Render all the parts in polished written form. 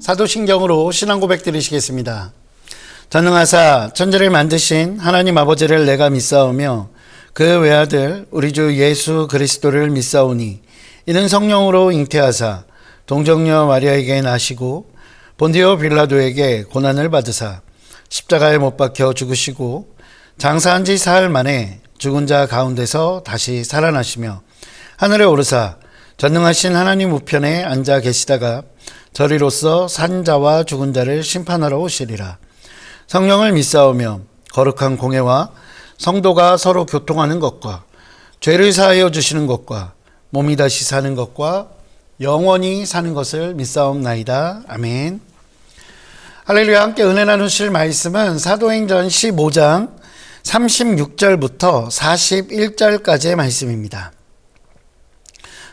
사도신경으로 신앙 고백 드리시겠습니다. 전능하사 천지를 만드신 하나님 아버지를 내가 믿사오며 그 외아들 우리 주 예수 그리스도를 믿사오니 이는 성령으로 잉태하사 동정녀 마리아에게 나시고 본디오 빌라도에게 고난을 받으사 십자가에 못 박혀 죽으시고 장사한 지 사흘 만에 죽은 자 가운데서 다시 살아나시며 하늘에 오르사 전능하신 하나님 우편에 앉아 계시다가 저리로서 산 자와 죽은 자를 심판하러 오시리라. 성령을 믿사오며 거룩한 공회와 성도가 서로 교통하는 것과 죄를 사하여 주시는 것과 몸이 다시 사는 것과 영원히 사는 것을 믿사옵나이다. 아멘. 할렐루야. 함께 은혜 나누실 말씀은 사도행전 15장 36절부터 41절까지의 말씀입니다.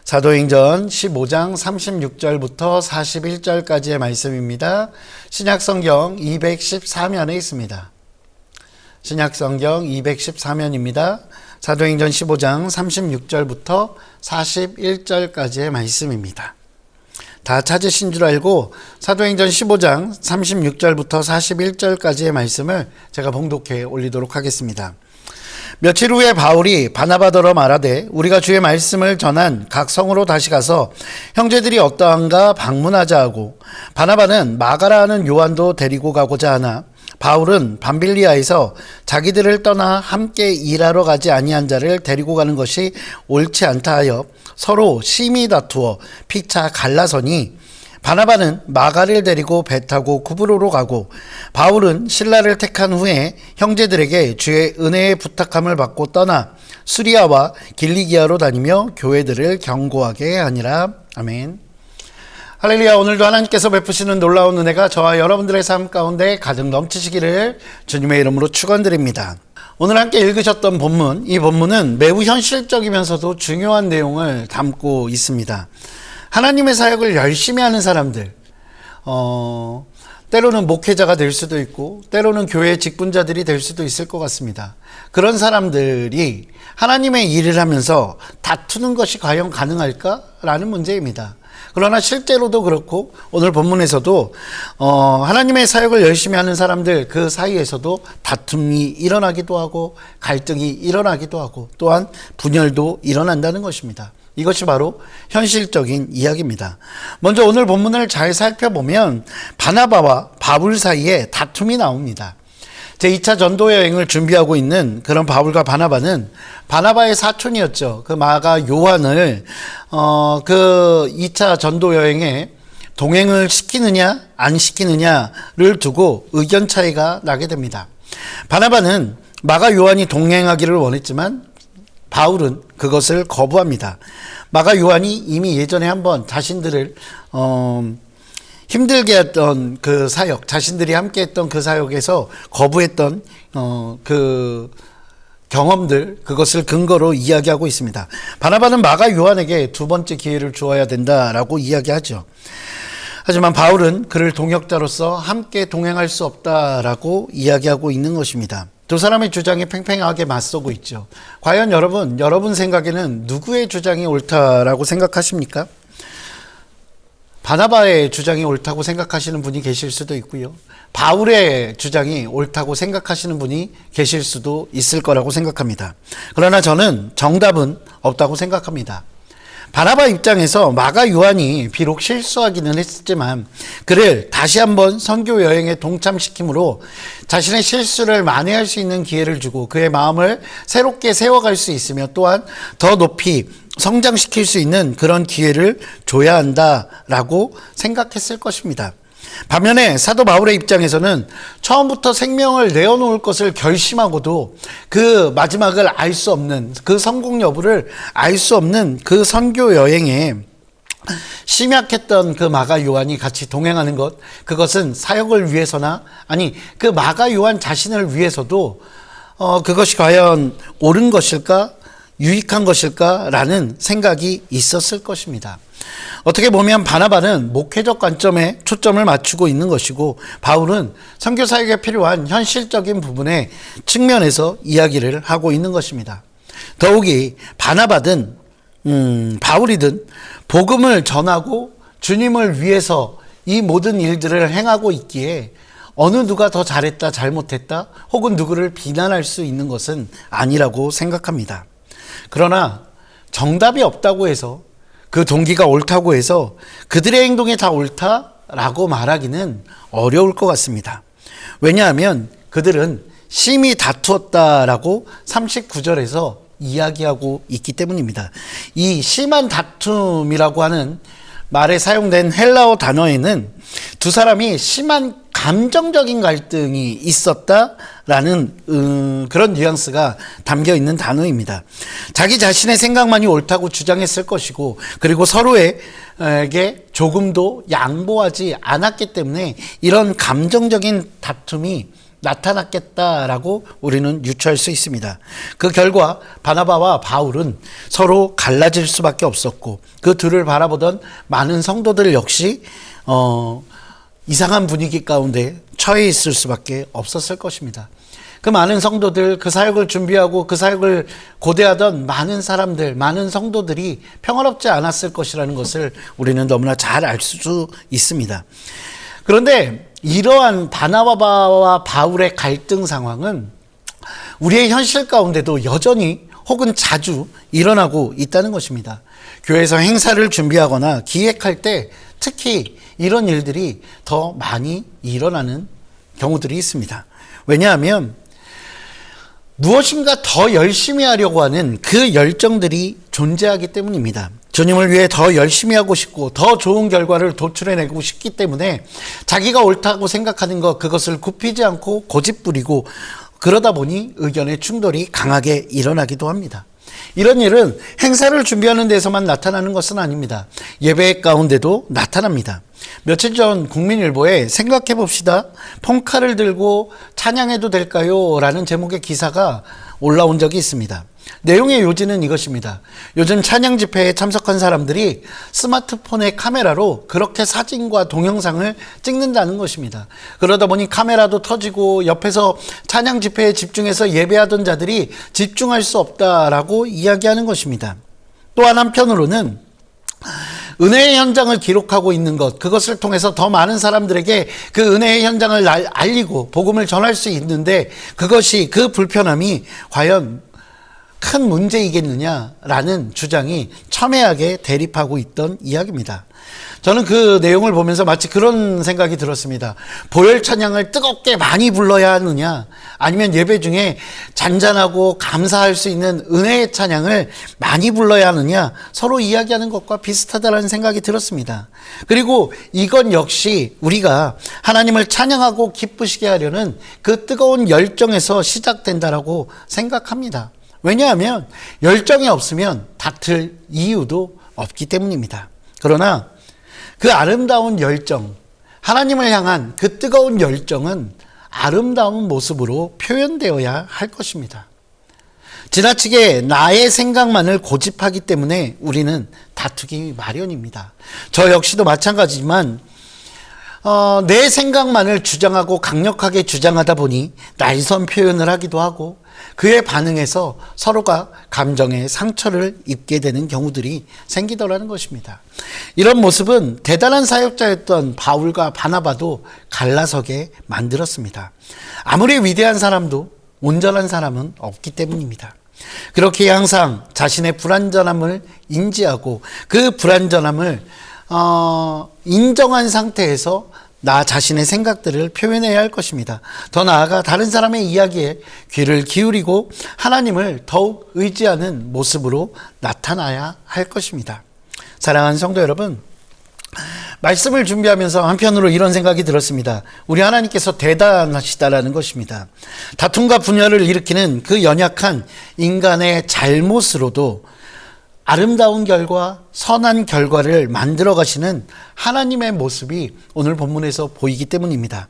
사도행전 15장 36절부터 41절까지의 말씀입니다. 신약성경 214면에 있습니다. 신약성경 214면입니다. 사도행전 15장 36절부터 41절까지의 말씀입니다. 다 찾으신 줄 알고 사도행전 15장 36절부터 41절까지의 말씀을 제가 봉독해 올리도록 하겠습니다. 며칠 후에 바울이 바나바더러 말하되 우리가 주의 말씀을 전한 각 성으로 다시 가서 형제들이 어떠한가 방문하자 하고 바나바는 마가라 하는 요한도 데리고 가고자 하나 바울은 밤빌리아에서 자기들을 떠나 함께 일하러 가지 아니한 자를 데리고 가는 것이 옳지 않다 하여 서로 심히 다투어 피차 갈라서니 바나바는 마가를 데리고 배 타고 구브로로 가고 바울은 실라를 택한 후에 형제들에게 주의 은혜의 부탁함을 받고 떠나 수리아와 길리기아로 다니며 교회들을 경고하게 하니라. 아멘. 할렐루야. 오늘도 하나님께서 베푸시는 놀라운 은혜가 저와 여러분들의 삶 가운데 가득 넘치시기를 주님의 이름으로 축원드립니다. 오늘 함께 읽으셨던 본문, 이 본문은 매우 현실적이면서도 중요한 내용을 담고 있습니다. 하나님의 사역을 열심히 하는 사람들, 때로는 목회자가 될 수도 있고 때로는 교회 직분자들이 될 수도 있을 것 같습니다. 그런 사람들이 하나님의 일을 하면서 다투는 것이 과연 가능할까라는 문제입니다. 그러나 실제로도 그렇고 오늘 본문에서도 하나님의 사역을 열심히 하는 사람들 그 사이에서도 다툼이 일어나기도 하고 갈등이 일어나기도 하고 또한 분열도 일어난다는 것입니다. 이것이 바로 현실적인 이야기입니다. 먼저 오늘 본문을 잘 살펴보면 바나바와 바울 사이에 다툼이 나옵니다. 제2차 전도 여행을 준비하고 있는 그런 바울과 바나바는 바나바의 사촌이었죠. 그 마가 요한을 그 2차 전도 여행에 동행을 시키느냐 안 시키느냐를 두고 의견 차이가 나게 됩니다. 바나바는 마가 요한이 동행하기를 원했지만 바울은 그것을 거부합니다. 마가 요한이 이미 예전에 한번 자신들을 힘들게 했던 그 사역, 자신들이 함께 했던 그 사역에서 거부했던 그 경험들, 그것을 근거로 이야기하고 있습니다. 바나바는 마가 요한에게 두 번째 기회를 주어야 된다라고 이야기하죠. 하지만 바울은 그를 동역자로서 함께 동행할 수 없다라고 이야기하고 있는 것입니다. 두 사람의 주장이 팽팽하게 맞서고 있죠. 과연 여러분 생각에는 누구의 주장이 옳다라고 생각하십니까? 바나바의 주장이 옳다고 생각하시는 분이 계실 수도 있고요. 바울의 주장이 옳다고 생각하시는 분이 계실 수도 있을 거라고 생각합니다. 그러나 저는 정답은 없다고 생각합니다. 바나바 입장에서 마가 요한이 비록 실수하기는 했지만 그를 다시 한번 선교 여행에 동참시킴으로 자신의 실수를 만회할 수 있는 기회를 주고 그의 마음을 새롭게 세워갈 수 있으며 또한 더 높이 성장시킬 수 있는 그런 기회를 줘야 한다라고 생각했을 것입니다. 반면에 사도 바울의 입장에서는 처음부터 생명을 내어놓을 것을 결심하고도 그 마지막을 알 수 없는, 그 성공 여부를 알 수 없는 그 선교 여행에 심약했던 그 마가 요한이 같이 동행하는 것, 그것은 사역을 위해서나 아니 그 마가 요한 자신을 위해서도 그것이 과연 옳은 것일까? 유익한 것일까라는 생각이 있었을 것입니다. 어떻게 보면 바나바는 목회적 관점에 초점을 맞추고 있는 것이고 바울은 선교 사역에 필요한 현실적인 부분의 측면에서 이야기를 하고 있는 것입니다. 더욱이 바나바는 바울이든 복음을 전하고 주님을 위해서 이 모든 일들을 행하고 있기에 어느 누가 더 잘했다 잘못했다 혹은 누구를 비난할 수 있는 것은 아니라고 생각합니다. 그러나 정답이 없다고 해서 그 동기가 옳다고 해서 그들의 행동이 다 옳다라고 말하기는 어려울 것 같습니다. 왜냐하면 그들은 심히 다투었다라고 39절에서 이야기하고 있기 때문입니다. 이 심한 다툼이라고 하는 말에 사용된 헬라어 단어에는 두 사람이 심한 감정적인 갈등이 있었다라는 그런 뉘앙스가 담겨 있는 단어입니다. 자기 자신의 생각만이 옳다고 주장했을 것이고, 그리고 서로에게 조금도 양보하지 않았기 때문에 이런 감정적인 다툼이 나타났겠다라고 우리는 유추할 수 있습니다. 그 결과 바나바와 바울은 서로 갈라질 수밖에 없었고, 그 둘을 바라보던 많은 성도들 역시 이상한 분위기 가운데 처해 있을 수밖에 없었을 것입니다. 그 많은 성도들, 그 사역을 준비하고 그 사역을 고대하던 많은 사람들, 많은 성도들이 평화롭지 않았을 것이라는 것을 우리는 너무나 잘 알 수 있습니다. 그런데 이러한 바나바와 바울의 갈등 상황은 우리의 현실 가운데도 여전히 혹은 자주 일어나고 있다는 것입니다. 교회에서 행사를 준비하거나 기획할 때 특히 이런 일들이 더 많이 일어나는 경우들이 있습니다. 왜냐하면 무엇인가 더 열심히 하려고 하는 그 열정들이 존재하기 때문입니다. 주님을 위해 더 열심히 하고 싶고 더 좋은 결과를 도출해내고 싶기 때문에 자기가 옳다고 생각하는 것, 그것을 굽히지 않고 고집부리고 그러다 보니 의견의 충돌이 강하게 일어나기도 합니다. 이런 일은 행사를 준비하는 데서만 나타나는 것은 아닙니다. 예배 가운데도 나타납니다. 며칠 전 국민일보에 생각해 봅시다. 폰칼을 들고 찬양해도 될까요? 라는 제목의 기사가 올라온 적이 있습니다. 내용의 요지는 이것입니다. 요즘 찬양 집회에 참석한 사람들이 스마트폰의 카메라로 그렇게 사진과 동영상을 찍는다는 것입니다. 그러다 보니 카메라도 터지고 옆에서 찬양 집회에 집중해서 예배하던 자들이 집중할 수 없다라고 이야기하는 것입니다. 또한 한편으로는 은혜의 현장을 기록하고 있는 것, 그것을 통해서 더 많은 사람들에게 그 은혜의 현장을 알리고 복음을 전할 수 있는데 그것이, 그 불편함이 과연 큰 문제이겠느냐라는 주장이 첨예하게 대립하고 있던 이야기입니다. 저는 그 내용을 보면서 마치 그런 생각이 들었습니다. 보혈 찬양을 뜨겁게 많이 불러야 하느냐, 아니면 예배 중에 잔잔하고 감사할 수 있는 은혜의 찬양을 많이 불러야 하느냐, 서로 이야기하는 것과 비슷하다는 생각이 들었습니다. 그리고 이건 역시 우리가 하나님을 찬양하고 기쁘시게 하려는 그 뜨거운 열정에서 시작된다라고 생각합니다. 왜냐하면 열정이 없으면 다툴 이유도 없기 때문입니다. 그러나 그 아름다운 열정, 하나님을 향한 그 뜨거운 열정은 아름다운 모습으로 표현되어야 할 것입니다. 지나치게 나의 생각만을 고집하기 때문에 우리는 다투기 마련입니다. 저 역시도 마찬가지지만 내 생각만을 주장하고 강력하게 주장하다 보니 날선 표현을 하기도 하고 그에 반응해서 서로가 감정의 상처를 입게 되는 경우들이 생기더라는 것입니다. 이런 모습은 대단한 사역자였던 바울과 바나바도 갈라서게 만들었습니다. 아무리 위대한 사람도 온전한 사람은 없기 때문입니다. 그렇게 항상 자신의 불완전함을 인지하고 그 불완전함을 인정한 상태에서 나 자신의 생각들을 표현해야 할 것입니다. 더 나아가 다른 사람의 이야기에 귀를 기울이고 하나님을 더욱 의지하는 모습으로 나타나야 할 것입니다. 사랑하는 성도 여러분, 말씀을 준비하면서 한편으로 이런 생각이 들었습니다. 우리 하나님께서 대단하시다라는 것입니다. 다툼과 분열을 일으키는 그 연약한 인간의 잘못으로도 아름다운 결과, 선한 결과를 만들어 가시는 하나님의 모습이 오늘 본문에서 보이기 때문입니다.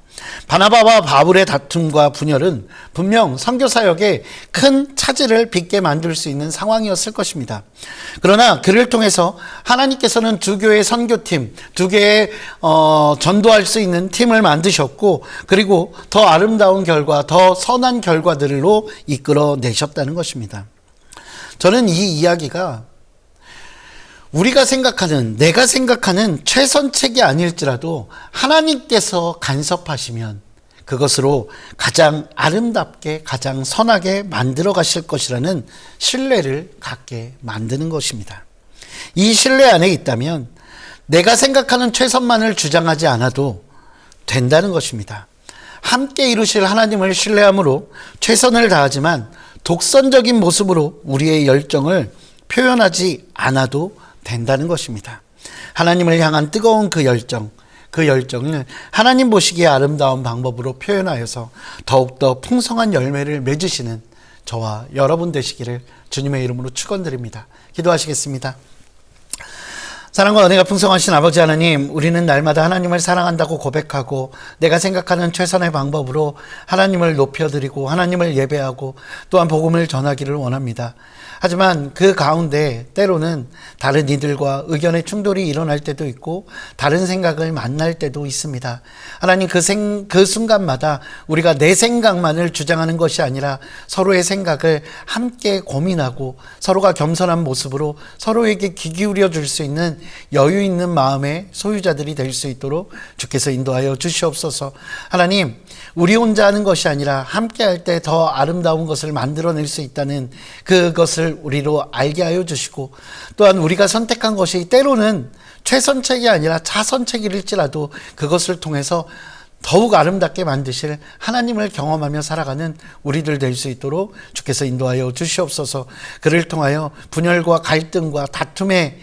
바나바와 바울의 다툼과 분열은 분명 선교 사역에 큰 차질을 빚게 만들 수 있는 상황이었을 것입니다. 그러나 그를 통해서 하나님께서는 두 교회의 선교팀, 두 개의 전도할 수 있는 팀을 만드셨고, 그리고 더 아름다운 결과, 더 선한 결과들로 이끌어 내셨다는 것입니다. 저는 이 이야기가 내가 생각하는 최선책이 아닐지라도 하나님께서 간섭하시면 그것으로 가장 아름답게, 가장 선하게 만들어 가실 것이라는 신뢰를 갖게 만드는 것입니다. 이 신뢰 안에 있다면 내가 생각하는 최선만을 주장하지 않아도 된다는 것입니다. 함께 이루실 하나님을 신뢰함으로 최선을 다하지만 독선적인 모습으로 우리의 열정을 표현하지 않아도 된다는 것입니다. 하나님을 향한 뜨거운 그 열정을 하나님 보시기에 아름다운 방법으로 표현하여서 더욱더 풍성한 열매를 맺으시는 저와 여러분 되시기를 주님의 이름으로 축원드립니다. 기도하시겠습니다. 사랑과 은혜가 풍성하신 아버지 하나님, 우리는 날마다 하나님을 사랑한다고 고백하고 내가 생각하는 최선의 방법으로 하나님을 높여드리고 하나님을 예배하고 또한 복음을 전하기를 원합니다. 하지만 그 가운데 때로는 다른 이들과 의견의 충돌이 일어날 때도 있고 다른 생각을 만날 때도 있습니다. 하나님, 그 순간마다 우리가 내 생각만을 주장하는 것이 아니라 서로의 생각을 함께 고민하고 서로가 겸손한 모습으로 서로에게 귀 기울여 줄 수 있는 여유 있는 마음의 소유자들이 될 수 있도록 주께서 인도하여 주시옵소서. 하나님, 우리 혼자 하는 것이 아니라 함께 할 때 더 아름다운 것을 만들어낼 수 있다는 그것을 우리로 알게 하여 주시고, 또한 우리가 선택한 것이 때로는 최선책이 아니라 차선책일지라도 그것을 통해서 더욱 아름답게 만드실 하나님을 경험하며 살아가는 우리들 될 수 있도록 주께서 인도하여 주시옵소서. 그를 통하여 분열과 갈등과 다툼의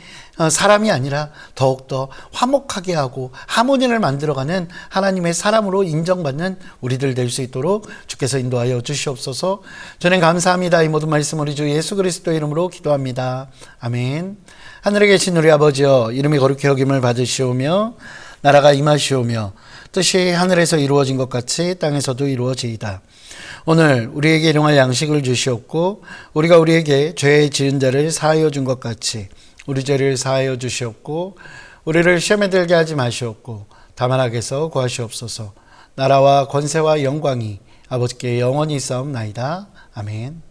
사람이 아니라 더욱더 화목하게 하고 하모니를 만들어가는 하나님의 사람으로 인정받는 우리들 될 수 있도록 주께서 인도하여 주시옵소서. 저는 감사합니다. 이 모든 말씀 우리 주 예수 그리스도의 이름으로 기도합니다. 아멘. 하늘에 계신 우리 아버지여, 이름이 거룩히 여김을 받으시오며 나라가 임하시오며 뜻이 하늘에서 이루어진 것 같이 땅에서도 이루어지이다. 오늘 우리에게 일용할 양식을 주시옵고 우리가 우리에게 죄 지은 자를 사하여 준 것 같이 우리 죄를 사하여 주시옵고 우리를 시험에 들게 하지 마시옵고 다만 악에서 구하시옵소서. 나라와 권세와 영광이 아버지께 영원히 있사옵나이다. 아멘.